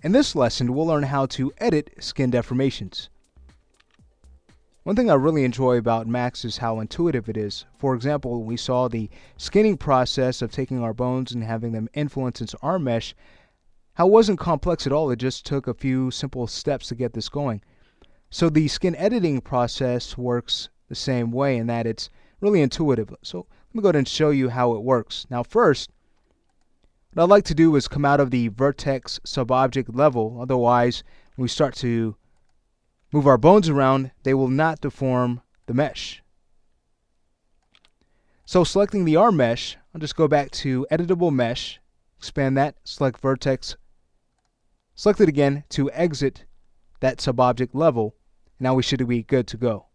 In this lesson, we'll learn how to edit skin deformations. One thing I really enjoy about Max is how intuitive it is. For example, we saw the skinning process of taking our bones and having them influence into arm mesh. How it wasn't complex at all, it just took a few simple steps to get this going. So the skin editing process works the same way in that it's really intuitive. So let me go ahead and show you how it works. Now first, what I'd like to do is come out of the vertex subobject level. Otherwise, when we start to move our bones around, they will not deform the mesh. So selecting the arm mesh, I'll just go back to editable mesh, expand that, select vertex, select it again to exit that subobject level. Now we should be good to go.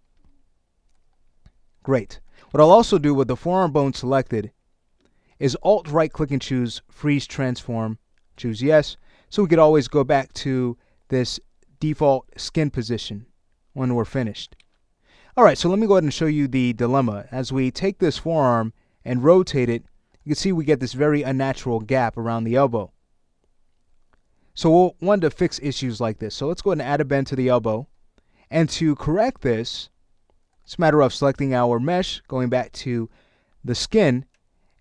Great. What I'll also do with the forearm bone selected is Alt right click and choose freeze transform, choose yes, so we could always go back to this default skin position when we're finished. Alright, so let me go ahead and show you the dilemma. As we take this forearm and rotate it, you can see we get this very unnatural gap around the elbow. So we'll want to fix issues like this. So let's go ahead and add a bend to the elbow. And to correct this, it's a matter of selecting our mesh, going back to the skin,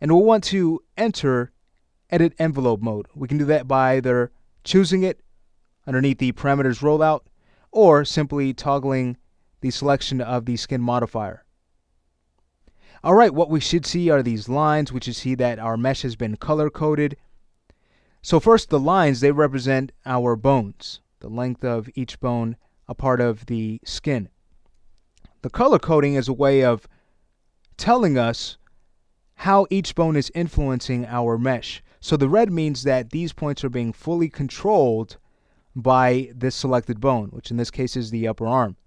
and we'll want to enter edit envelope mode. We can do that by either choosing it underneath the parameters rollout or simply toggling the selection of the skin modifier. Alright, what we should see are these lines. We should see that our mesh has been color coded. So first, the lines, they represent our bones, the length of each bone a part of the skin. The color coding is a way of telling us how each bone is influencing our mesh. So the red means that these points are being fully controlled by this selected bone, which in this case is the upper arm.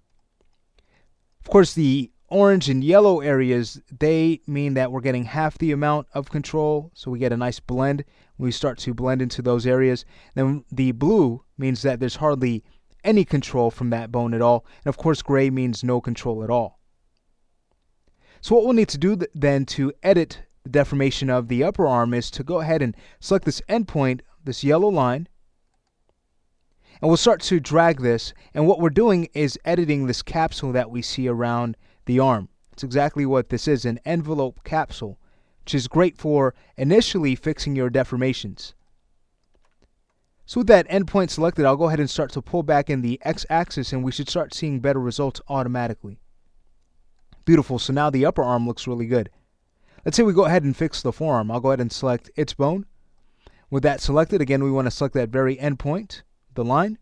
Of course, the orange and yellow areas, they mean that we're getting half the amount of control, so we get a nice blend when we start to blend into those areas. Then the blue means that there's hardly any control from that bone at all, and of course gray means no control at all. So what we'll need to do then to edit the deformation of the upper arm is to go ahead and select this endpoint, this yellow line, and we'll start to drag this, and what we're doing is editing this capsule that we see around the arm. It's exactly what this is, an envelope capsule, which is great for initially fixing your deformations. So with that endpoint selected, I'll go ahead and start to pull back in the x-axis, and we should start seeing better results automatically. Beautiful. So now the upper arm looks really good. Let's say we go ahead and fix the forearm. I'll go ahead and select its bone. With that selected, again, we want to select that very end point, the line.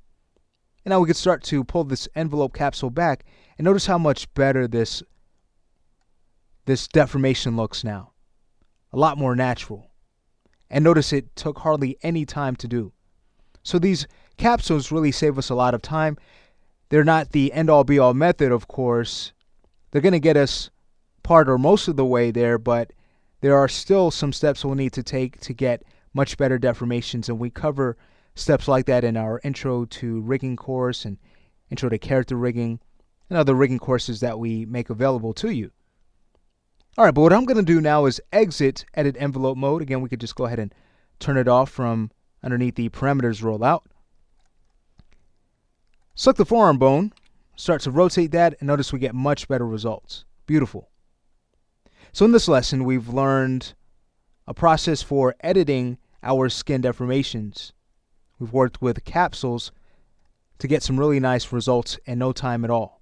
And now we can start to pull this envelope capsule back, and notice how much better this deformation looks now. A lot more natural. And notice it took hardly any time to do. So these capsules really save us a lot of time. They're not the end-all be-all method, of course. They're going to get us part or most of the way there, but there are still some steps we'll need to take to get much better deformations, and we cover steps like that in our Intro to Rigging course and Intro to Character Rigging and other rigging courses that we make available to you. Alright, but what I'm going to do now is exit Edit Envelope Mode. Again, we could just go ahead and turn it off from underneath the parameters rollout. Select the forearm bone. Start to rotate that, and notice we get much better results. Beautiful. So in this lesson, we've learned a process for editing our skin deformations. We've worked with capsules to get some really nice results in no time at all.